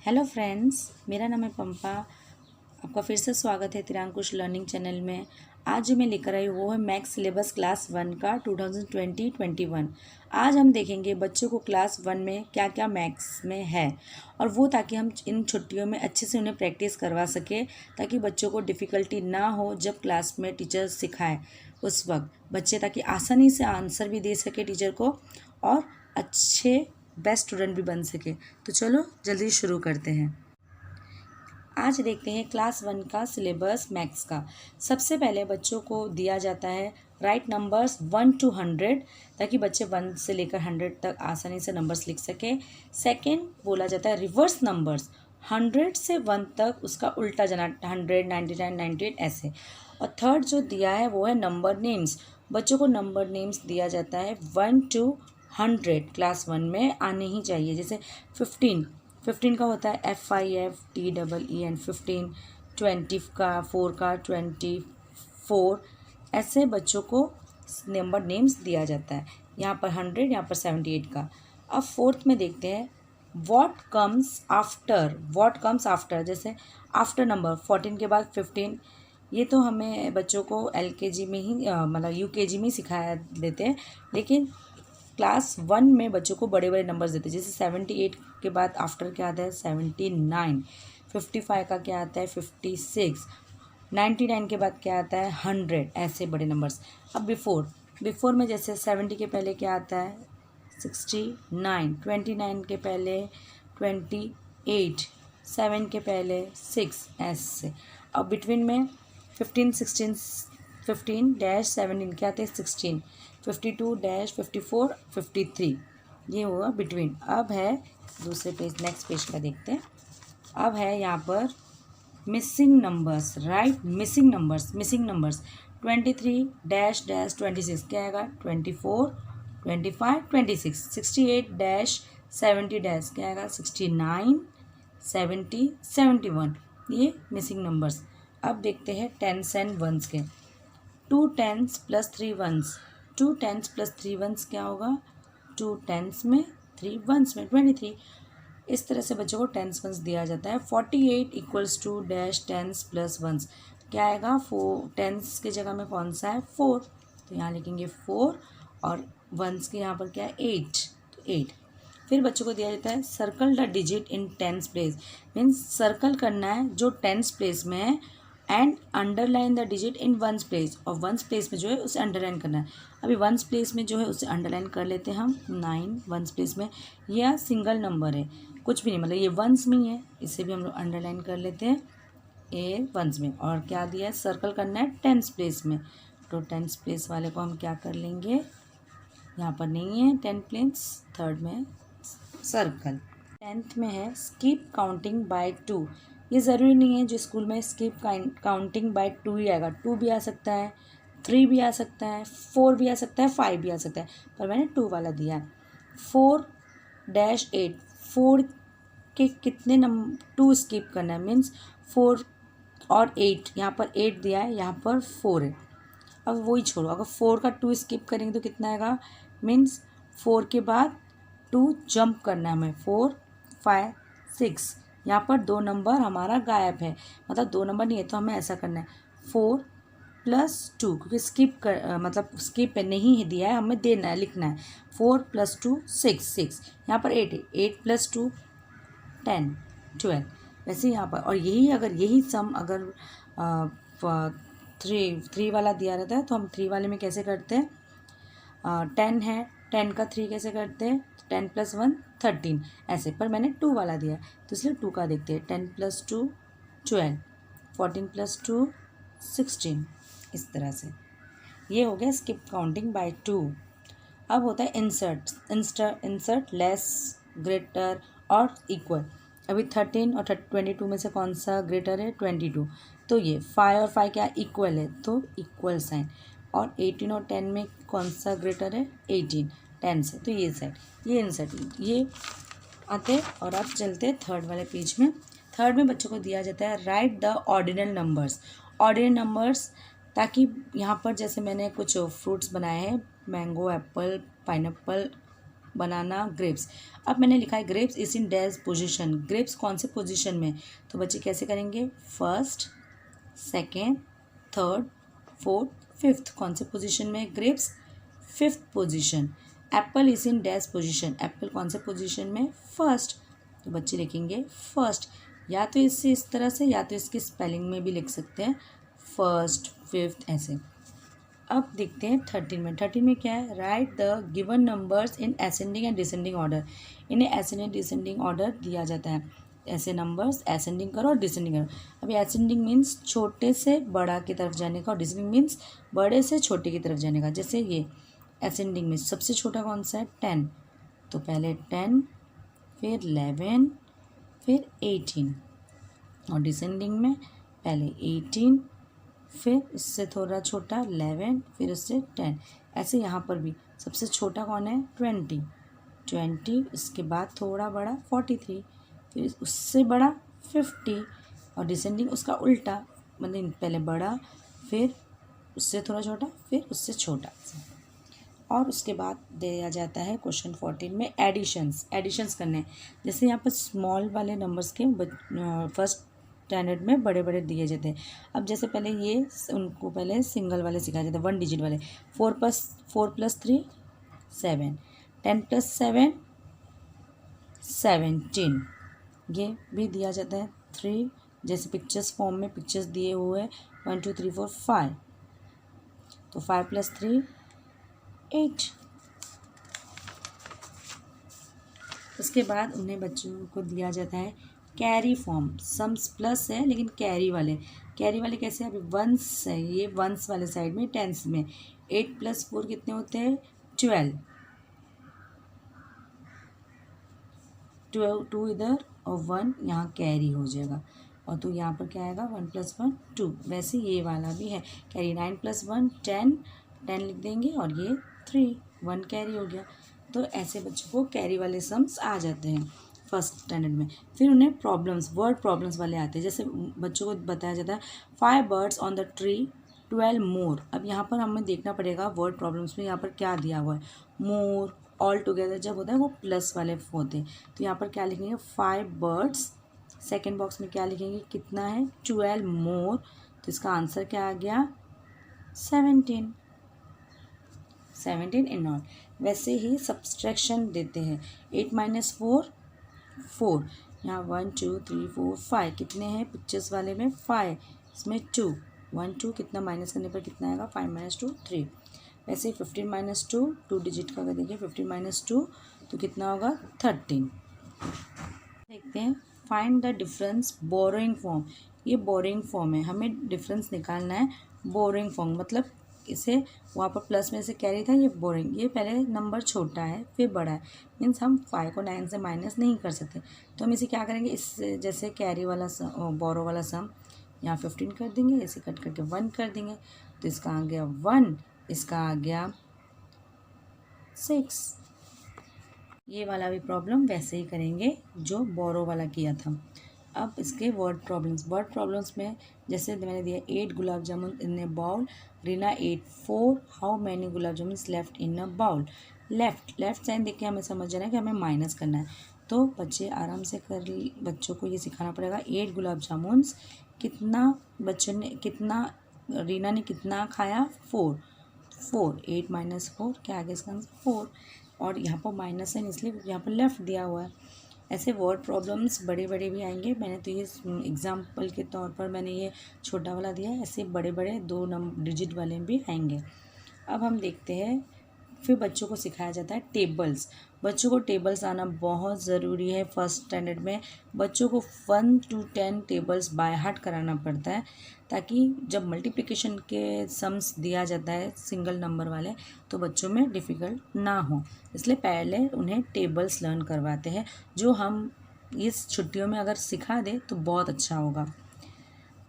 Hello friends, मेरा नाम है पंपा। आपका फिर से स्वागत है तिरांकुश लर्निंग चैनल में। आज जो मैं लेकर आई वो है मैथ्स सिलेबस क्लास 1 का 2020-21। आज हम देखेंगे बच्चों को क्लास 1 में क्या क्या मैथ्स में है, और वो ताकि हम इन छुट्टियों में अच्छे से उन्हें प्रैक्टिस करवा सके, ताकि बच्चों को डिफ़िकल्टी ना हो जब क्लास में टीचर सिखाए। उस वक्त बच्चे ताकि आसानी से आंसर भी दे सके टीचर को, और अच्छे बेस्ट स्टूडेंट भी बन सके। तो चलो जल्दी शुरू करते हैं। आज देखते हैं क्लास 1 का सिलेबस मैथ्स का। सबसे पहले बच्चों को दिया जाता है राइट नंबर्स 1 to 100, ताकि बच्चे 1 से लेकर 100 तक आसानी से नंबर्स लिख सके। सेकंड बोला जाता है रिवर्स नंबर्स, 100 से 1 तक उसका उल्टा जाना, 100, 99, 98 ऐसे। और थर्ड जो दिया है वो है नंबर नेम्स। बच्चों को नंबर नेम्स दिया जाता है 1 to 100 क्लास 1 में आने ही चाहिए। जैसे 15 का होता है FIFTEEN 15, 20 का 4 का 24, ऐसे बच्चों को नंबर नेम्स दिया जाता है। यहाँ पर 100, यहाँ पर 78 का। अब फोर्थ में देखते हैं व्हाट कम्स आफ्टर। जैसे आफ्टर नंबर 14 के बाद 15, ये तो हमें बच्चों को LKG में ही मतलब UKG में ही सिखाया देते हैं, लेकिन क्लास 1 में बच्चों को बड़े बड़े नंबर्स देते हैं। जैसे 78 के बाद आफ्टर क्या आता है 79, 55 का क्या आता है 56, 99 के बाद क्या आता है 100, ऐसे बड़े नंबर्स। अब बिफोर में जैसे 70 के पहले क्या आता है 69, 29 के पहले 28, 7 के पहले 6, ऐसे। अब बिटवीन में 15, 16, 15-17 क्या आते हैं 16, 52-54, 53, ये हुआ बिटवीन। अब है दूसरे पेज, नेक्स्ट पेज का देखते हैं। अब है यहाँ पर missing numbers, right. Missing numbers 23-26 क्या आएगा 24, 25, 26, 68-70 क्या आएगा 69, 70, 71, ये मिसिंग नंबर्स। अब देखते हैं टेंस एंड वंस के। 2 10s plus 3 1s, 2 10s plus 3 1s क्या होगा 2 10s में 3 1s में 23। इस तरह से बच्चों को टेंस वंस दिया जाता है। 48 equals to dash 10s plus 1s क्या आएगा 4, 10s की जगह में कौन सा है 4, तो यहाँ लिखेंगे 4, और 1s के यहाँ पर क्या है 8, तो 8। फिर बच्चों को दिया जाता है circle the digit in 10s place, means circle करना है जो 10s प्लेस में है, and underline the digit in 1s place, और 1s प्लेस में जो है उसे अंडरलाइन करना है। अभी 1s प्लेस में जो है उसे अंडरलाइन कर लेते हैं हम 9 1s प्लेस में। यह सिंगल नंबर है, कुछ भी नहीं, मतलब ये 1s में ही है, इसे भी हम लोग अंडरलाइन कर लेते हैं ए 1s में। और क्या दिया है सर्कल करना है 10s प्लेस में, तो 10s प्लेस वाले को हम क्या कर लेंगे, यहाँ पर नहीं है 10 प्लेस, थर्ड में सर्कल। 10th में है स्किप काउंटिंग बाय 2। ये ज़रूरी नहीं है जो स्कूल में स्किप काउंटिंग बाय 2 ही आएगा, 2 भी आ सकता है, 3 भी आ सकता है, 4 भी आ सकता है, 5 भी आ सकता है, पर मैंने 2 वाला दिया है। 4-8, 4 के कितने नंबर 2 स्किप करना है, मीन्स 4 और 8, यहाँ पर 8 दिया है, यहाँ पर 4 है। अब वही छोड़ो, अगर 4 का 2 स्किप करेंगे तो कितना आएगा, मीन्स 4 के बाद 2 जंप करना है हमें, 4 5 6, यहाँ पर 2 नंबर हमारा गायब है, मतलब 2 नंबर नहीं है, तो हमें ऐसा करना है 4 + 2, क्योंकि स्किप कर मतलब स्किप नहीं है दिया है, हमें देना है, लिखना है 4 + 2 6, यहाँ पर 8 है, 8 + 2 10 12, वैसे यहाँ पर। और यही सम अगर 3 वाला दिया रहता है तो हम 3 वाले में कैसे करते हैं, 10 है, 10 का 3 कैसे करते हैं 10 + 1 13, ऐसे। पर मैंने 2 वाला दिया है तो इसलिए 2 का देखते हैं, 10 + 2 12, 14 + 2 16, इस तरह से। ये हो गया स्किप काउंटिंग बाय 2। अब होता है इंसर्ट लेस, ग्रेटर और इक्वल। अभी 13 और 22 में से कौन सा ग्रेटर है 22, तो ये 5 और 5 क्या इक्वल है, तो इक्वल साइन। और 18 और 10 में कौन सा ग्रेटर है 18, 10 से, तो ये सेट, ये इंसर्ट, ये आते। और अब चलते थर्ड वाले पेज में। थर्ड में बच्चों को दिया जाता है राइट द ऑर्डिनल नंबर्स, ताकि यहाँ पर जैसे मैंने कुछ फ्रूट्स बनाए हैं, मैंगो, एप्पल, पाइनएप्पल, बनाना, ग्रेप्स। अब मैंने लिखा है grapes is in dash position, grapes कौन से पोजीशन में, तो बच्चे कैसे करेंगे, first, second, third, fourth, fifth, कौन से पोजीशन में, grapes fifth position. Apple is in dash position, Apple कौन से पोजीशन में, फर्स्ट, तो बच्चे लिखेंगे फर्स्ट। या तो इससे इस तरह से, या तो इसकी स्पेलिंग में भी लिख सकते हैं, फर्स्ट, फिफ्थ, ऐसे। अब देखते हैं 13 में। 13 में क्या है, right the given numbers in ascending and descending order. इन्हें असेंडिंग डिसेंडिंग ऑर्डर दिया जाता है, ऐसे नंबर्स असेंडिंग करो और डिसेंडिंग करो। अभी असेंडिंग मीन्स छोटे से बड़ा की तरफ जाने का, और डिसेंडिंग मीन्स बड़े से छोटे की तरफ जाने का। जैसे ये असेंडिंग में सबसे छोटा कौन सा है, 10, तो पहले 10, फिर 11, फिर 18, और डिसेंडिंग में पहले 18, फिर इससे थोड़ा छोटा 11, फिर उससे 10। ऐसे यहाँ पर भी सबसे छोटा कौन है, 20, इसके बाद थोड़ा बड़ा 43, फिर उससे बड़ा 50, और डिसेंडिंग उसका उल्टा, मतलब पहले बड़ा, फिर उससे थोड़ा छोटा, फिर उससे छोटा। और उसके बाद दिया जाता है क्वेश्चन 14 में एडिशंस करने। जैसे यहाँ पर स्मॉल वाले नंबर्स के फर्स्ट स्टैंडर्ड में बड़े बड़े दिए जाते हैं। अब जैसे पहले ये उनको पहले सिंगल वाले सिखाए जाते हैं, 1 डिजिट वाले। 4+3 7, 10+7 17, ये भी दिया जाता है 3, जैसे पिक्चर्स फॉर्म में पिक्चर्स दिए हुए 1 2 3 4 5, तो 5+3 8। उसके बाद उन्हें बच्चों को दिया जाता है कैरी फॉर्म, सम्स प्लस है लेकिन कैरी वाले कैसे, अभी वंस है, ये वंस वाले साइड में, टेंस में 8+4 कितने होते हैं, 12, 2 इधर और 1 यहाँ कैरी हो जाएगा, और तो यहाँ पर क्या आएगा, 1+1 2। वैसे ये वाला भी है कैरी, 9+1 10 लिख देंगे, और ये 3, 1 कैरी हो गया। तो ऐसे बच्चों को कैरी वाले सम्स आ जाते हैं फर्स्ट स्टैंडर्ड में। फिर उन्हें वर्ड प्रॉब्लम्स वाले आते हैं। जैसे बच्चों को बताया जाता है 5 बर्ड्स ऑन द ट्री 12 मोर। अब यहाँ पर हमें देखना पड़ेगा वर्ड प्रॉब्लम्स में यहाँ पर क्या दिया हुआ है, मोर, ऑल टुगेदर जब होता है वो प्लस वाले होते हैं। तो यहाँ पर क्या लिखेंगे, 5 बर्ड्स, सेकेंड बॉक्स में क्या लिखेंगे, कितना है, 12 मोर, तो इसका आंसर क्या आ गया, 17 इन ऑल। वैसे ही सब्सट्रैक्शन देते हैं, 8 - 4 4, यहाँ 1 2 3 4 5 कितने हैं, पिक्चर्स वाले में 5, इसमें 2 1 2, कितना माइनस करने पर कितना आएगा, 5 - 2 3। वैसे ही 15 - 2 2 डिजिट का अगर देखिए 15 - 2 तो कितना होगा, 13। देखते हैं find the difference borrowing form. ये बोरोइंग फॉर्म है, हमें डिफरेंस निकालना है। बोरोइंग फॉर्म मतलब इसे वहाँ पर प्लस में से कैरी था, ये बोरिंग, ये पहले नंबर छोटा है फिर बड़ा है, मीन्स हम 5 को 9 से माइनस नहीं कर सकते। तो हम इसे क्या करेंगे, इससे जैसे कैरी वाला बोरो वाला सम यहाँ 15 कर देंगे, इसे कट करके 1 कर देंगे, तो इसका आ गया 1, इसका आ गया 6। ये वाला भी प्रॉब्लम वैसे ही करेंगे जो बोरो वाला किया था। अब इसके वर्ड प्रॉब्लम्स में जैसे मैंने दिया 8 gulab jamun in a bowl, रीना 8 4, how many gulab jamun left in a bowl. Left sign देख के हमें समझ जाना है कि हमें माइनस करना है। तो बच्चे आराम से बच्चों को ये सिखाना पड़ेगा, 8 गुलाब जामुन कितना रीना ने कितना खाया, 4 8 - 4 क्या आ गया इसका आंसर, 4। और यहाँ पर माइनस है इसलिए यहाँ पर लेफ्ट दिया हुआ है। ऐसे वर्ड प्रॉब्लम्स बड़े बड़े भी आएंगे, मैंने तो ये एग्जाम्पल के तौर पर मैंने ये छोटा वाला दिया है, ऐसे बड़े बड़े 2 डिजिट वाले भी आएंगे। अब हम देखते हैं, फिर बच्चों को सिखाया जाता है टेबल्स। बच्चों को टेबल्स आना बहुत ज़रूरी है। फर्स्ट स्टैंडर्ड में बच्चों को 1 to 10 टेबल्स बाय हार्ट कराना पड़ता है, ताकि जब मल्टीप्लिकेशन के सम्स दिया जाता है सिंगल नंबर वाले तो बच्चों में डिफ़िकल्ट ना हो, इसलिए पहले उन्हें टेबल्स लर्न करवाते हैं, जो हम इस छुट्टियों में अगर सिखा दें तो बहुत अच्छा होगा।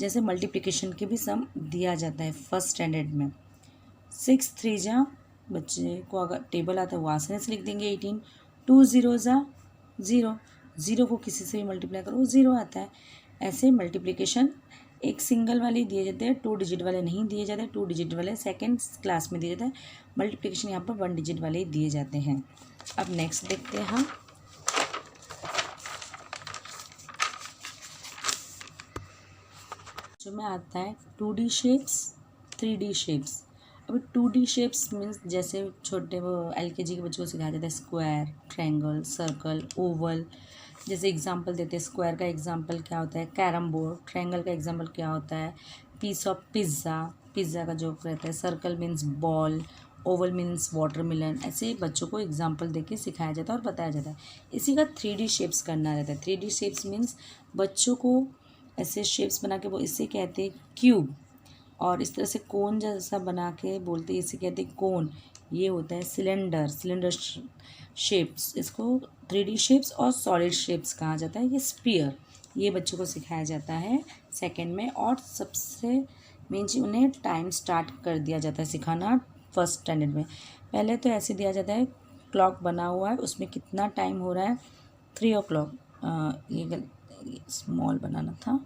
जैसे मल्टीप्लिकेशन के भी सम दिया जाता है फर्स्ट स्टैंडर्ड में। 6 3 जा, बच्चे को अगर टेबल आता है वो आसानी से लिख देंगे 18। 2 0 जा 0, 0 को किसी से भी मल्टीप्लाई करो 0 आता है। ऐसे मल्टीप्लिकेशन एक सिंगल वाले दिए जाते हैं, 2 डिजिट वाले नहीं दिए जाते। 2 डिजिट वाले सेकेंड क्लास में दिए जाते हैं। मल्टीप्लिकेशन यहाँ पर 1 डिजिट वाले ही दिए जाते हैं। अब नेक्स्ट देखते हैं हम। जो में आता है 2D शेप्स, 3D शेप्स। अभी 2D शेप्स मीन्स जैसे छोटे वो LKG के बच्चों को सिखाया जाता है स्क्वायर, ट्रायंगल, सर्कल, ओवल। जैसे एग्जांपल देते हैं, स्क्वायर का एग्जांपल क्या होता है, कैरम बोर्ड। ट्रायंगल का एग्जांपल क्या होता है, पीस ऑफ पिज़्ज़ा, पिज़्ज़ा का जो रहता है। Circle means ball, Oval means watermelon. ऐसे बच्चों को एग्जांपल देके सिखाया जाता है और बताया जाता है। इसी का 3D शेप्स करना रहता है। 3D शेप्स मीन्स बच्चों को ऐसे शेप्स बना के वो इसे कहते हैं क्यूब। और इस तरह से कोन जैसा बना के बोलते हैं, इसे कहते हैं कोन। ये होता है सिलेंडर, सिलेंडर शेप्स। इसको 3D शेप्स और सॉलिड शेप्स कहा जाता है। ये स्फीयर, ये बच्चों को सिखाया जाता है सेकंड में। और सबसे मेन चीज़, उन्हें टाइम स्टार्ट कर दिया जाता है सिखाना फर्स्ट स्टैंडर्ड में। पहले तो ऐसे दिया जाता है, क्लॉक बना हुआ है, उसमें कितना टाइम हो रहा है, 3 o'clock। ये स्मॉल बनाना था,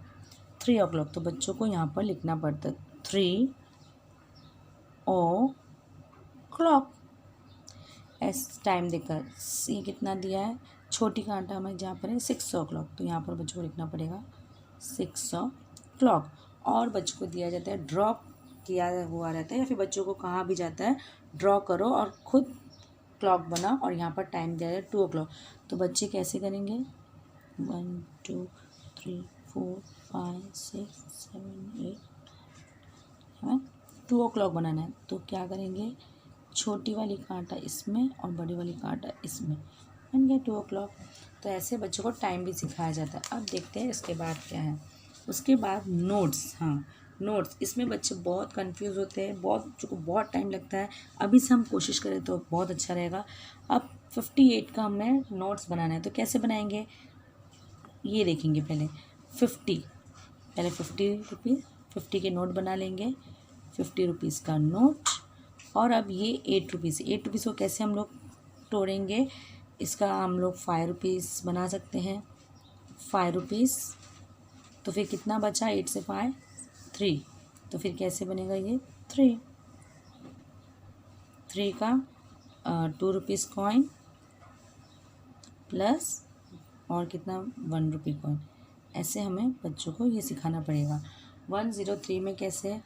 3 o'clock। तो बच्चों को यहाँ पर लिखना पड़ता है 3 o'clock। ऐस टाइम देकर ये कितना दिया है, छोटी का आटा हमें जहाँ पर है 6 o'clock, तो यहाँ पर बच्चों को लिखना पड़ेगा 6 o'clock। और बच्चों को दिया जाता है, ड्रॉ किया हुआ रहता है, या फिर बच्चों को कहा भी जाता है ड्रॉ करो और खुद क्लॉक बना, और यहाँ पर टाइम दिया है 2 o'clock। तो बच्चे कैसे करेंगे, 1 2 3 4 5 6 7 8 9 2 o'clock बनाना है। तो क्या करेंगे, छोटी वाली कांटा इसमें और बड़ी वाली कांटा इसमें, बन गया 2 o'clock। तो ऐसे बच्चों को टाइम भी सिखाया जाता है। अब देखते हैं इसके बाद क्या है। उसके बाद नोट्स। हाँ, नोट्स, इसमें बच्चे बहुत कंफ्यूज होते हैं, बहुत बच्चों को बहुत टाइम लगता है। अभी से हम कोशिश करें तो बहुत अच्छा रहेगा। अब 58 का हमें नोट्स बनाना है, तो कैसे बनाएंगे ये देखेंगे। पहले 50 50 के नोट बना लेंगे, 50 रुपीज़ का नोट। और अब ये 8 रुपीज़, 8 रुपीज़ को कैसे हम लोग तोड़ेंगे, इसका हम लोग 5 रुपीज़ बना सकते हैं। 5 रुपीज़, तो फिर कितना बचा, 8 से 5 3, तो फिर कैसे बनेगा ये 3 का 2 रुपीज़ कॉइन प्लस और कितना 1 रुपी कॉइन। ऐसे हमें बच्चों को ये सिखाना पड़ेगा। 103 में कैसे,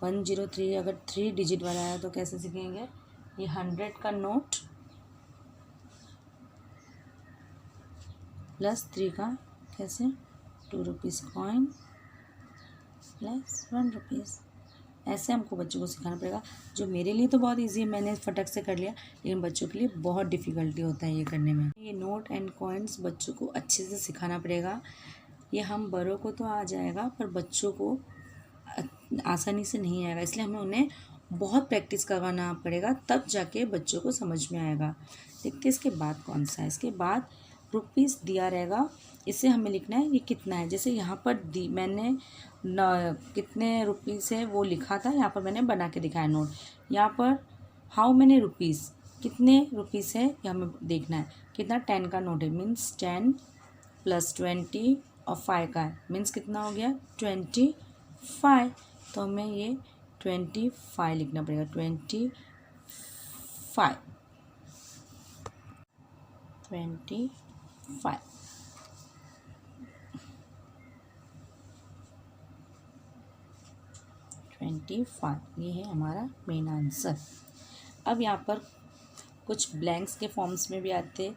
103 अगर 3 डिजिट वाला है तो कैसे सीखेंगे, ये 100 का नोट प्लस 3 का कैसे 2 रुपीज़ कॉइन प्लस 1 रुपीज़। ऐसे हमको बच्चों को सिखाना पड़ेगा। जो मेरे लिए तो बहुत इजी है, मैंने फटक से कर लिया, लेकिन बच्चों के लिए बहुत डिफ़िकल्टी होता है ये करने में। ये नोट एंड कॉइन्स बच्चों को अच्छे से सिखाना पड़ेगा। ये हम बड़ों को तो आ जाएगा, पर बच्चों को आसानी से नहीं आएगा, इसलिए हमें उन्हें बहुत प्रैक्टिस करवाना पड़ेगा, तब जाके बच्चों को समझ में आएगा। देखते इसके बाद कौन सा है। इसके बाद रुपीज़ दिया रहेगा, इसे हमें लिखना है ये कितना है। जैसे यहाँ पर मैंने कितने रुपीज़ है वो लिखा था, यहाँ पर मैंने बना के दिखाया नोट। यहाँ पर हाउ मैनी रुपीज़, कितने रुपीज़ है ये हमें देखना है। कितना, 10 का नोट है, मीन्स 10 प्लस 20 और 5 का है, मीन्स कितना हो गया 25। तो हमें ये 25 लिखना पड़ेगा, 25 25, ये है हमारा मेन आंसर। अब यहाँ पर कुछ ब्लैंक्स के फॉर्म्स में भी आते,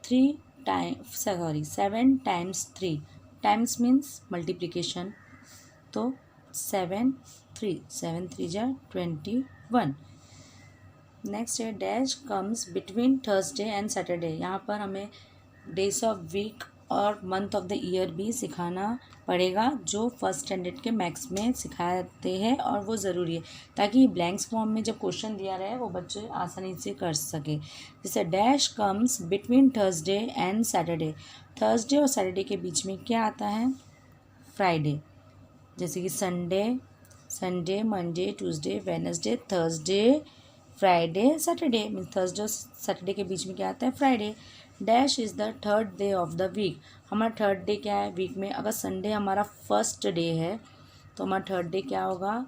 7 टाइम्स 3, टाइम्स मीन्स मल्टीप्लिकेशन, तो 7 3 जा 21। नेक्स्ट है dash comes between Thursday and Saturday. यहाँ पर हमें डेज ऑफ वीक और मंथ ऑफ द ईयर भी सिखाना पड़ेगा, जो फर्स्ट स्टैंडर्ड के मैथ्स में सिखाते हैं, और वो ज़रूरी है ताकि ब्लैंक्स फॉर्म में जब क्वेश्चन दिया रहे वो बच्चे आसानी से कर सके। जैसे dash comes between Thursday and Saturday, Thursday और सैटरडे के बीच में क्या आता है, फ्राइडे। जैसे कि Sunday Monday Tuesday Wednesday Thursday Friday Saturday, means Thursday और सैटरडे के बीच में क्या आता है, Friday. Dash is the third day of the week, हमारा थर्ड डे क्या है वीक में। अगर संडे हमारा फर्स्ट डे है तो हमारा थर्ड डे क्या होगा?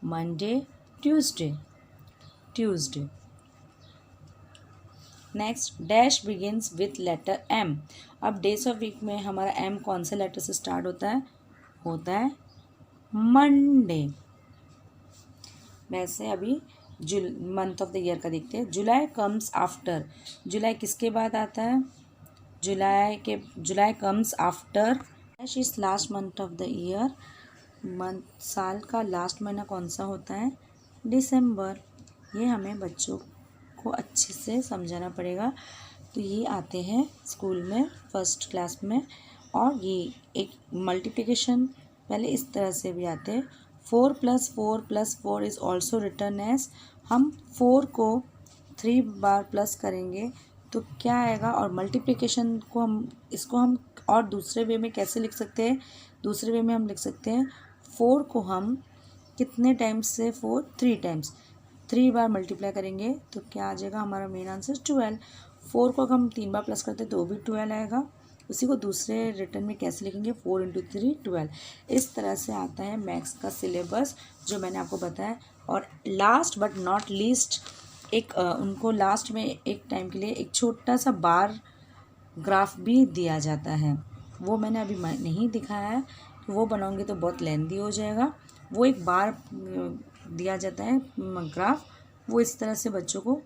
Monday, Tuesday, Tuesday. Next, dash begins with letter M. अब डेज ऑफ वीक में हमारा एम कौन से लेटर से स्टार्ट होता है? होता है मंडे। वैसे अभी मंथ ऑफ द ईयर का देखते हैं। जुलाई कम्स आफ्टर। जुलाई किसके बाद आता है? July comes after. Dash is last month of the year. Month साल का लास्ट महीना कौन सा होता है? दिसंबर। ये हमें बच्चों को अच्छे से समझाना पड़ेगा। तो ये आते हैं स्कूल में फर्स्ट क्लास में। और ये एक मल्टीप्लिकेशन पहले इस तरह से भी आते हैं। 4+4+4 इज़ ऑल्सो रिटर्न एज। हम 4 को 3 बार प्लस करेंगे तो क्या आएगा? और मल्टीप्लिकेशन को हम और दूसरे वे में कैसे लिख सकते हैं? दूसरे वे में हम लिख सकते हैं 4 को हम कितने टाइम्स से? 3 टाइम्स। 3 बार मल्टीप्लाई करेंगे तो क्या आ जाएगा? हमारा मेन आंसर 12। 4 को अगर हम 3 बार प्लस करते तो भी 12 आएगा। उसी को दूसरे रिटर्न में कैसे लिखेंगे? 4 × 3 12। इस तरह से आता है मैथ्स का सिलेबस जो मैंने आपको बताया। और लास्ट बट नॉट लीस्ट उनको लास्ट में एक टाइम के लिए एक छोटा सा बार ग्राफ भी दिया जाता है। वो मैंने अभी नहीं दिखाया है, वो बनाऊंगी तो बहुत लेंदी हो जाएगा। वो एक बार दिया जाता है ग्राफ, वो इस तरह से बच्चों को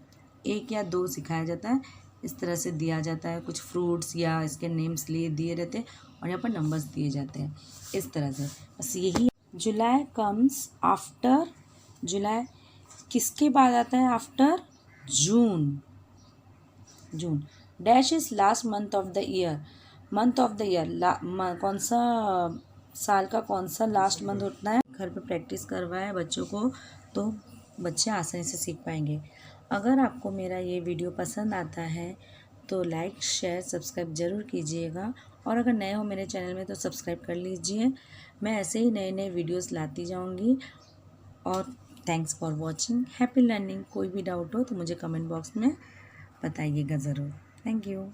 1 या 2 सिखाया जाता है। इस तरह से दिया जाता है, कुछ फ्रूट्स या इसके नेम्स दिए रहते हैं और यहाँ पर नंबर्स दिए जाते हैं इस तरह से। बस यही। जुलाई कम्स आफ्टर। जुलाई किसके बाद आता है? After June. June. Dash is last month of the year. Month of the year कौन सा साल का कौन सा लास्ट मंथ होता है? घर पे प्रैक्टिस करवाए बच्चों को तो बच्चे आसानी से सीख पाएंगे। अगर आपको मेरा ये वीडियो पसंद आता है तो लाइक शेयर सब्सक्राइब ज़रूर कीजिएगा। और अगर नए हो मेरे चैनल में तो सब्सक्राइब कर लीजिए। मैं ऐसे ही नए नए वीडियोस लाती जाऊंगी। और thanks for watching. Happy learning. कोई भी डाउट हो तो मुझे कमेंट बॉक्स में बताइएगा ज़रूर। Thank you.